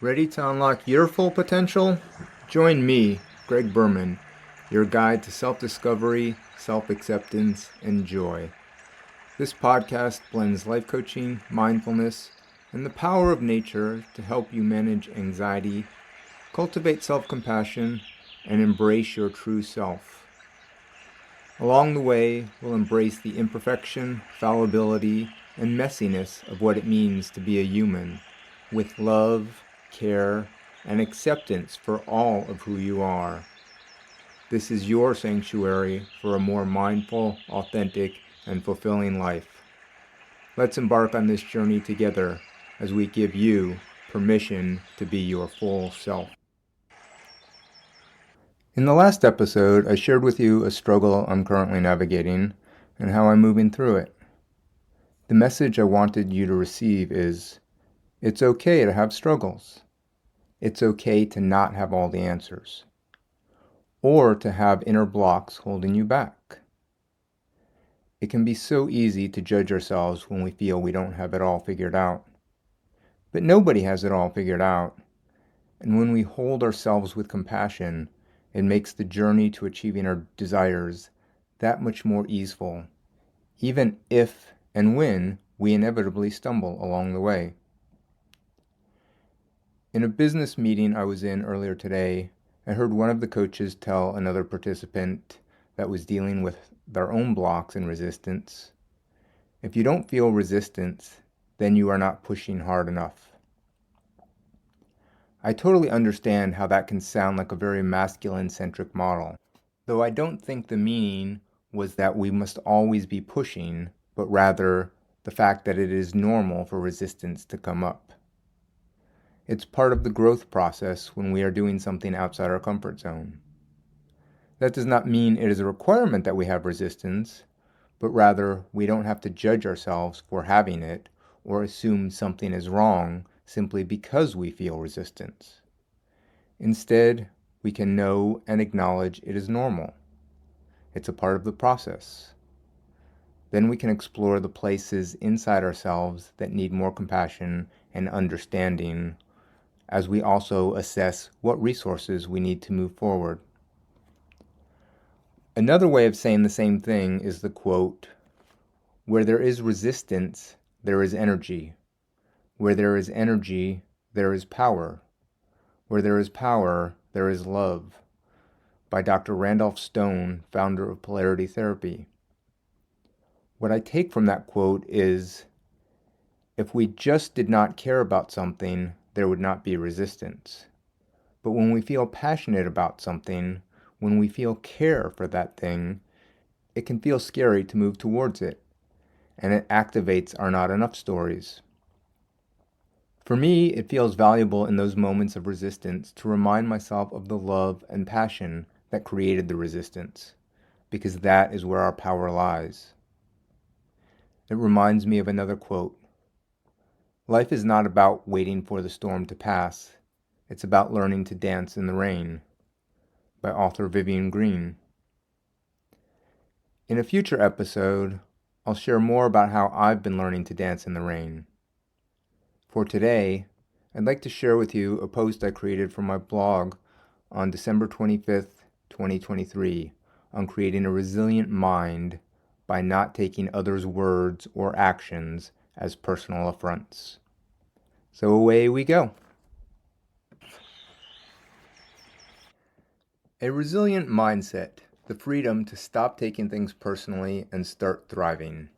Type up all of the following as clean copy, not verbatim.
Ready to unlock your full potential? Join me, Greg Berman, your guide to self-discovery, self-acceptance, and joy. This podcast blends life coaching, mindfulness, and the power of nature to help you manage anxiety, cultivate self-compassion, and embrace your true self. Along the way, we'll embrace the imperfection, fallibility, and messiness of what it means to be a human, with love, care, and acceptance for all of who you are. This is your sanctuary for a more mindful, authentic, and fulfilling life. Let's embark on this journey together as we give you permission to be your full self. In the last episode, I shared with you a struggle I'm currently navigating and how I'm moving through it. The message I wanted you to receive is, it's okay to have struggles. It's okay to not have all the answers, or to have inner blocks holding you back. It can be so easy to judge ourselves when we feel we don't have it all figured out. But nobody has it all figured out. And when we hold ourselves with compassion, it makes the journey to achieving our desires that much more easeful, even if and when we inevitably stumble along the way. In a business meeting I was in earlier today, I heard one of the coaches tell another participant that was dealing with their own blocks and resistance, if you don't feel resistance, then you are not pushing hard enough. I totally understand how that can sound like a very masculine-centric model, though I don't think the meaning was that we must always be pushing, but rather the fact that it is normal for resistance to come up. It's part of the growth process when we are doing something outside our comfort zone. That does not mean it is a requirement that we have resistance, but rather we don't have to judge ourselves for having it or assume something is wrong simply because we feel resistance. Instead, we can know and acknowledge it is normal. It's a part of the process. Then we can explore the places inside ourselves that need more compassion and understanding, as we also assess what resources we need to move forward. Another way of saying the same thing is the quote, "Where there is resistance, there is energy. Where there is energy, there is power. Where there is power, there is love," by Dr. Randolph Stone, founder of Polarity Therapy. What I take from that quote is, if we just did not care about something, there would not be resistance. But when we feel passionate about something, when we feel care for that thing, it can feel scary to move towards it, and it activates our not enough stories. For me, it feels valuable in those moments of resistance to remind myself of the love and passion that created the resistance, because that is where our power lies. It reminds me of another quote. Life is not about waiting for the storm to pass. It's about learning to dance in the rain, by author Vivian Green. In a future episode, I'll share more about how I've been learning to dance in the rain. For today, I'd like to share with you a post I created for my blog on December 25th, 2023, on creating a resilient mind by not taking others' words or actions as personal affronts. So away we go. A resilient mindset, the freedom to stop taking things personally and start thriving.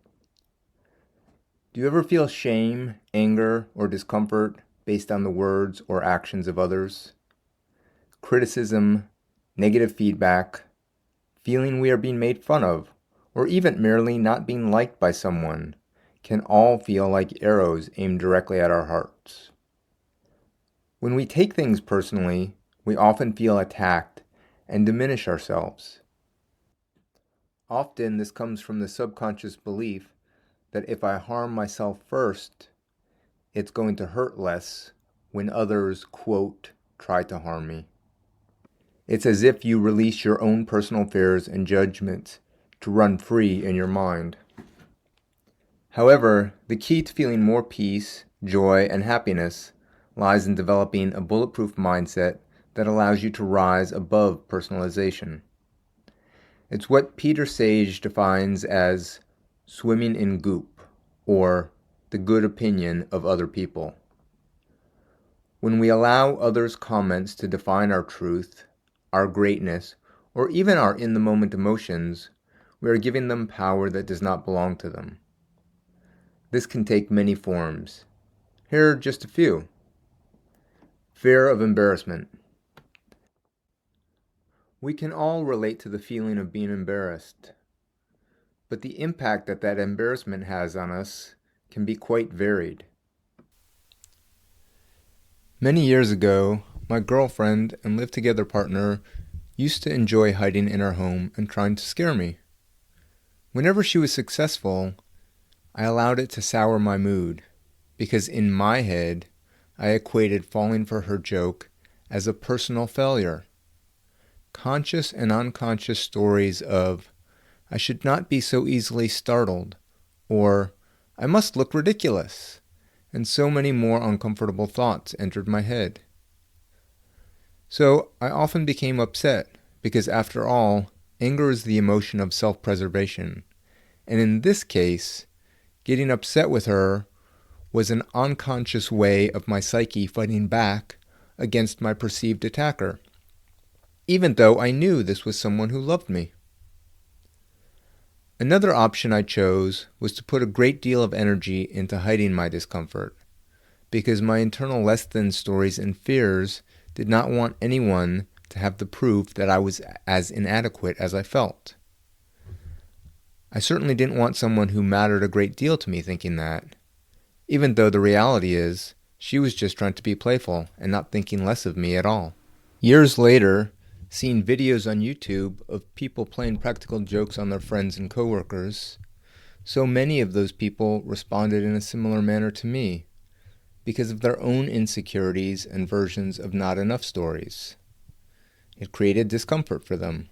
Do you ever feel shame, anger, or discomfort based on the words or actions of others? Criticism, negative feedback, feeling we are being made fun of, or even merely not being liked by someone can all feel like arrows aimed directly at our hearts. When we take things personally, we often feel attacked and diminish ourselves. Often this comes from the subconscious belief that if I harm myself first, it's going to hurt less when others, quote, try to harm me. It's as if you release your own personal fears and judgments to run free in your mind. However, the key to feeling more peace, joy, and happiness lies in developing a bulletproof mindset that allows you to rise above personalization. It's what Peter Sage defines as swimming in goop, or the good opinion of other people. When we allow others' comments to define our truth, our greatness, or even our in-the-moment emotions, we are giving them power that does not belong to them. This can take many forms. Here are just a few. Fear of embarrassment. We can all relate to the feeling of being embarrassed, but the impact that that embarrassment has on us can be quite varied. Many years ago, my girlfriend and live-together partner used to enjoy hiding in our home and trying to scare me. Whenever she was successful, I allowed it to sour my mood, because in my head, I equated falling for her joke as a personal failure. Conscious and unconscious stories of, I should not be so easily startled, or I must look ridiculous, and so many more uncomfortable thoughts entered my head. So I often became upset, because after all, anger is the emotion of self-preservation, and in this case, getting upset with her was an unconscious way of my psyche fighting back against my perceived attacker, even though I knew this was someone who loved me. Another option I chose was to put a great deal of energy into hiding my discomfort, because my internal less-than stories and fears did not want anyone to have the proof that I was as inadequate as I felt. I certainly didn't want someone who mattered a great deal to me thinking that, even though the reality is, she was just trying to be playful and not thinking less of me at all. Years later, seeing videos on YouTube of people playing practical jokes on their friends and coworkers, so many of those people responded in a similar manner to me, because of their own insecurities and versions of not enough stories. It created discomfort for them.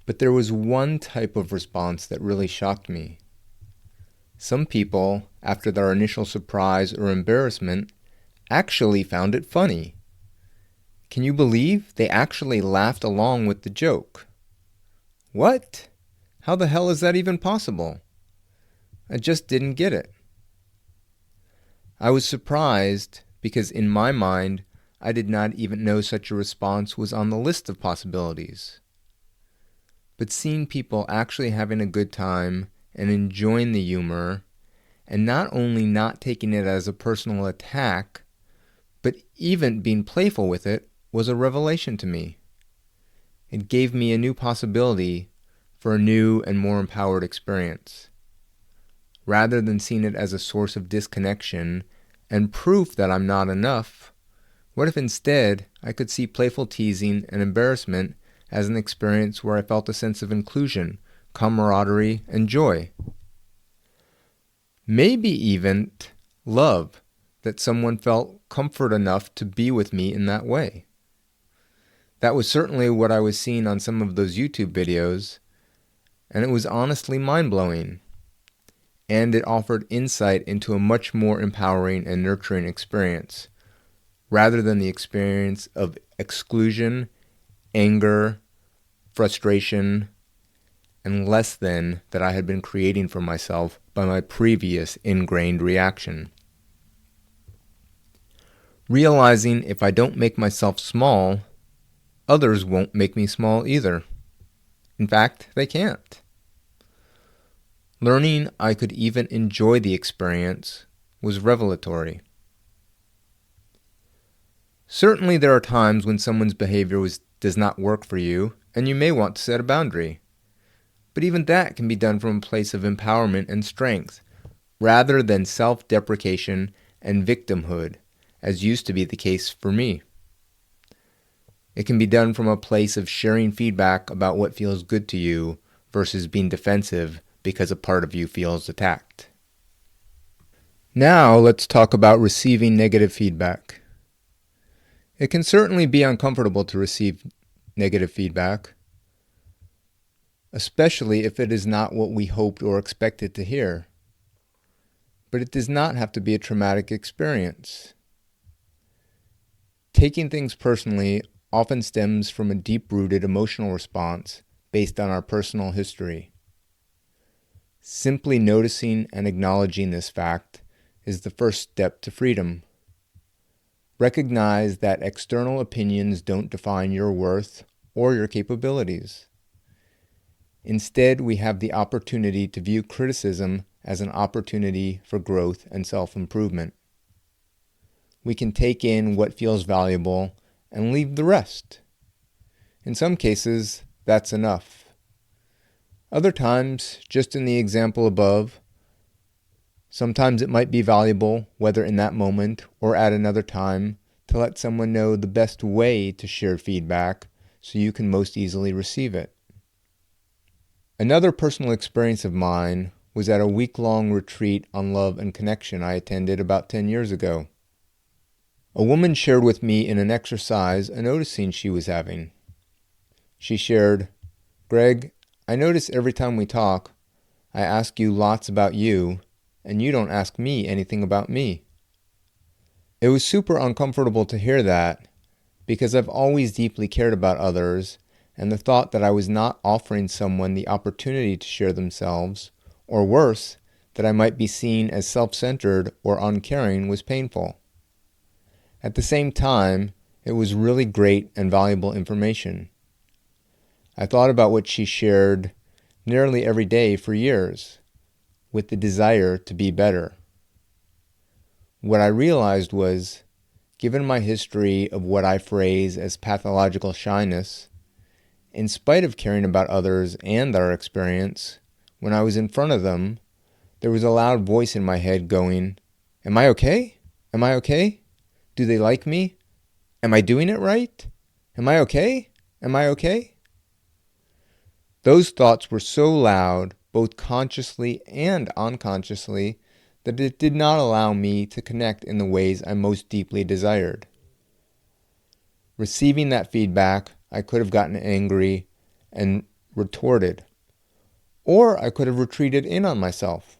But there was one type of response that really shocked me. Some people, after their initial surprise or embarrassment, actually found it funny. Can you believe they actually laughed along with the joke? What? How the hell is that even possible? I just didn't get it. I was surprised because in my mind, I did not even know such a response was on the list of possibilities. But seeing people actually having a good time and enjoying the humor, and not only not taking it as a personal attack, but even being playful with it, was a revelation to me. It gave me a new possibility for a new and more empowered experience. Rather than seeing it as a source of disconnection and proof that I'm not enough, what if instead I could see playful teasing and embarrassment as an experience where I felt a sense of inclusion, camaraderie, and joy? Maybe even love, that someone felt comfort enough to be with me in that way. That was certainly what I was seeing on some of those YouTube videos, and it was honestly mind-blowing. And it offered insight into a much more empowering and nurturing experience, rather than the experience of exclusion, anger, frustration, and less than that I had been creating for myself by my previous ingrained reaction. Realizing if I don't make myself small, others won't make me small either. In fact, they can't. Learning I could even enjoy the experience was revelatory. Certainly there are times when someone's behavior does not work for you, and you may want to set a boundary. But even that can be done from a place of empowerment and strength, rather than self-deprecation and victimhood, as used to be the case for me. It can be done from a place of sharing feedback about what feels good to you versus being defensive because a part of you feels attacked. Now let's talk about receiving negative feedback. It can certainly be uncomfortable to receive negative feedback, especially if it is not what we hoped or expected to hear. But it does not have to be a traumatic experience. Taking things personally often stems from a deep-rooted emotional response based on our personal history. Simply noticing and acknowledging this fact is the first step to freedom. Recognize that external opinions don't define your worth or your capabilities. Instead, we have the opportunity to view criticism as an opportunity for growth and self-improvement. We can take in what feels valuable and leave the rest. In some cases, that's enough. Other times, just in the example above, sometimes it might be valuable, whether in that moment or at another time, to let someone know the best way to share feedback so you can most easily receive it. Another personal experience of mine was at a week-long retreat on love and connection I attended about 10 years ago. A woman shared with me in an exercise a noticing she was having. She shared, "Greg, I notice every time we talk, I ask you lots about you, and you don't ask me anything about me." It was super uncomfortable to hear that, because I've always deeply cared about others, and the thought that I was not offering someone the opportunity to share themselves, or worse, that I might be seen as self-centered or uncaring, was painful. At the same time, it was really great and valuable information. I thought about what she shared nearly every day for years, with the desire to be better. What I realized was, given my history of what I phrase as pathological shyness, in spite of caring about others and their experience, when I was in front of them, there was a loud voice in my head going, "Am I okay? Am I okay? Do they like me? Am I doing it right? Am I okay? Am I okay?" Those thoughts were so loud, both consciously and unconsciously, that it did not allow me to connect in the ways I most deeply desired. Receiving that feedback, I could have gotten angry and retorted, or I could have retreated in on myself,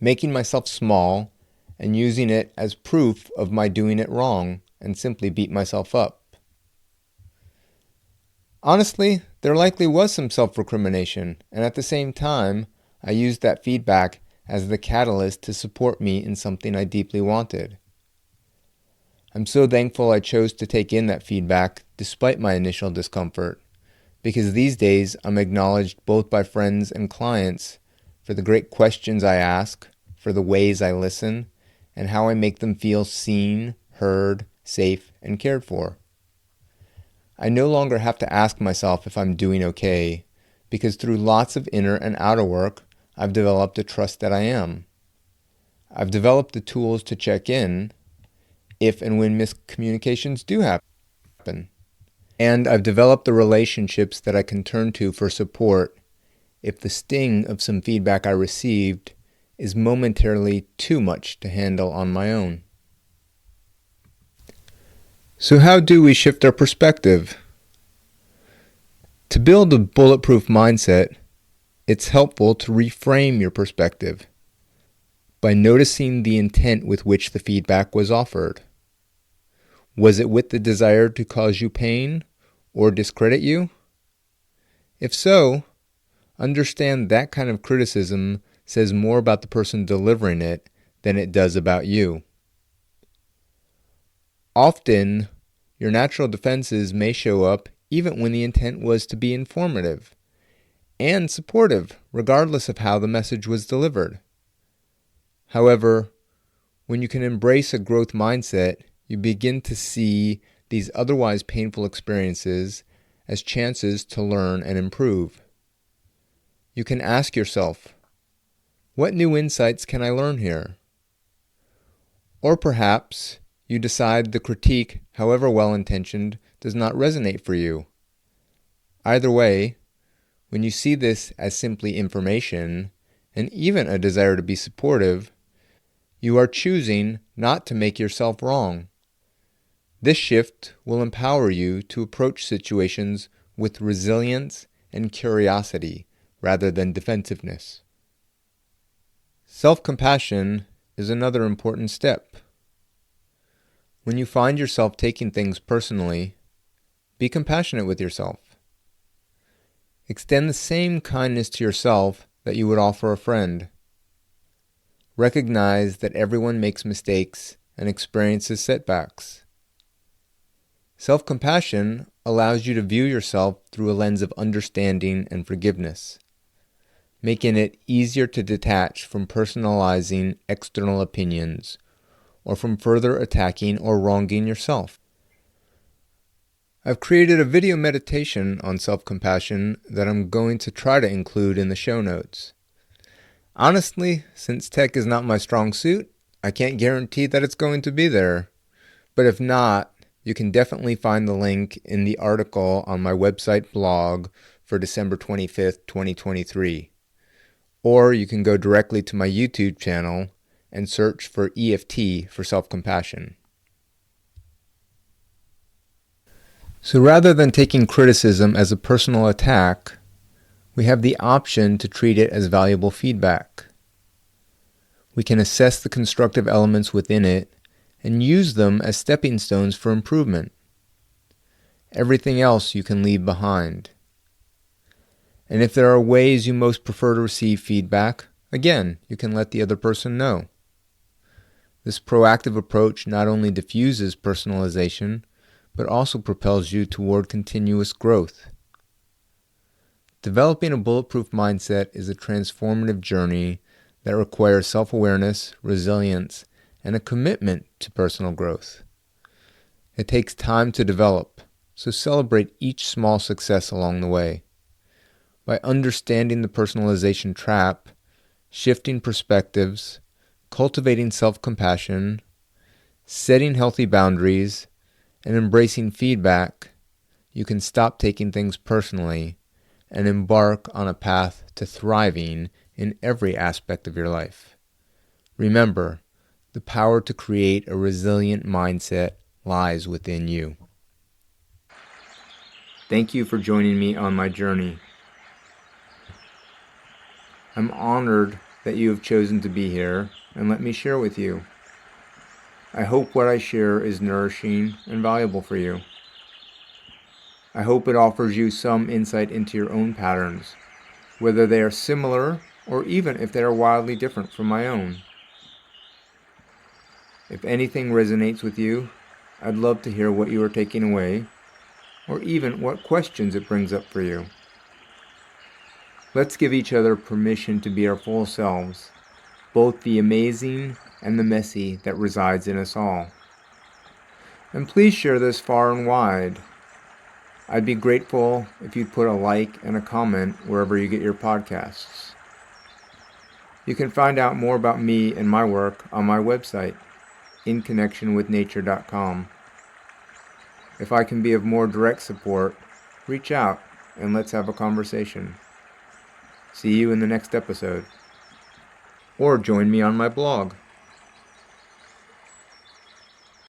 making myself small and using it as proof of my doing it wrong and simply beat myself up. Honestly, there likely was some self-recrimination, and at the same time, I used that feedback as the catalyst to support me in something I deeply wanted. I'm so thankful I chose to take in that feedback despite my initial discomfort, because these days I'm acknowledged both by friends and clients for the great questions I ask, for the ways I listen, and how I make them feel seen, heard, safe, and cared for. I no longer have to ask myself if I'm doing okay, because through lots of inner and outer work, I've developed a trust that I am. I've developed the tools to check in if and when miscommunications do happen. And I've developed the relationships that I can turn to for support if the sting of some feedback I received is momentarily too much to handle on my own. So how do we shift our perspective? To build a bulletproof mindset, it's helpful to reframe your perspective by noticing the intent with which the feedback was offered. Was it with the desire to cause you pain or discredit you? If so, understand that kind of criticism says more about the person delivering it than it does about you. Often, your natural defenses may show up even when the intent was to be informative and supportive, regardless of how the message was delivered. However, when you can embrace a growth mindset, you begin to see these otherwise painful experiences as chances to learn and improve. You can ask yourself, what new insights can I learn here? Or perhaps you decide the critique, however well-intentioned, does not resonate for you. Either way, when you see this as simply information, and even a desire to be supportive, you are choosing not to make yourself wrong. This shift will empower you to approach situations with resilience and curiosity rather than defensiveness. Self-compassion is another important step. When you find yourself taking things personally, be compassionate with yourself. Extend the same kindness to yourself that you would offer a friend. Recognize that everyone makes mistakes and experiences setbacks. Self-compassion allows you to view yourself through a lens of understanding and forgiveness, making it easier to detach from personalizing external opinions or from further attacking or wronging yourself. I've created a video meditation on self-compassion that I'm going to try to include in the show notes. Honestly, since tech is not my strong suit, I can't guarantee that it's going to be there. But if not, you can definitely find the link in the article on my website blog for December 25th, 2023. Or you can go directly to my YouTube channel and search for EFT for self-compassion. So rather than taking criticism as a personal attack, we have the option to treat it as valuable feedback. We can assess the constructive elements within it and use them as stepping stones for improvement. Everything else you can leave behind. And if there are ways you most prefer to receive feedback, again, you can let the other person know. This proactive approach not only diffuses personalization, but also propels you toward continuous growth. Developing a bulletproof mindset is a transformative journey that requires self-awareness, resilience, and a commitment to personal growth. It takes time to develop, so celebrate each small success along the way. By understanding the personalization trap, shifting perspectives, cultivating self-compassion, setting healthy boundaries, and embracing feedback, you can stop taking things personally and embark on a path to thriving in every aspect of your life. Remember, the power to create a resilient mindset lies within you. Thank you for joining me on my journey. I'm honored that you have chosen to be here and let me share with you. I hope what I share is nourishing and valuable for you. I hope it offers you some insight into your own patterns, whether they are similar or even if they are wildly different from my own. If anything resonates with you, I'd love to hear what you are taking away, or even what questions it brings up for you. Let's give each other permission to be our full selves, both the amazing and the messy that resides in us all. And please share this far and wide. I'd be grateful if you'd put a like and a comment wherever you get your podcasts. You can find out more about me and my work on my website, inconnectionwithnature.com. If I can be of more direct support, reach out and let's have a conversation. See you in the next episode. Or join me on my blog.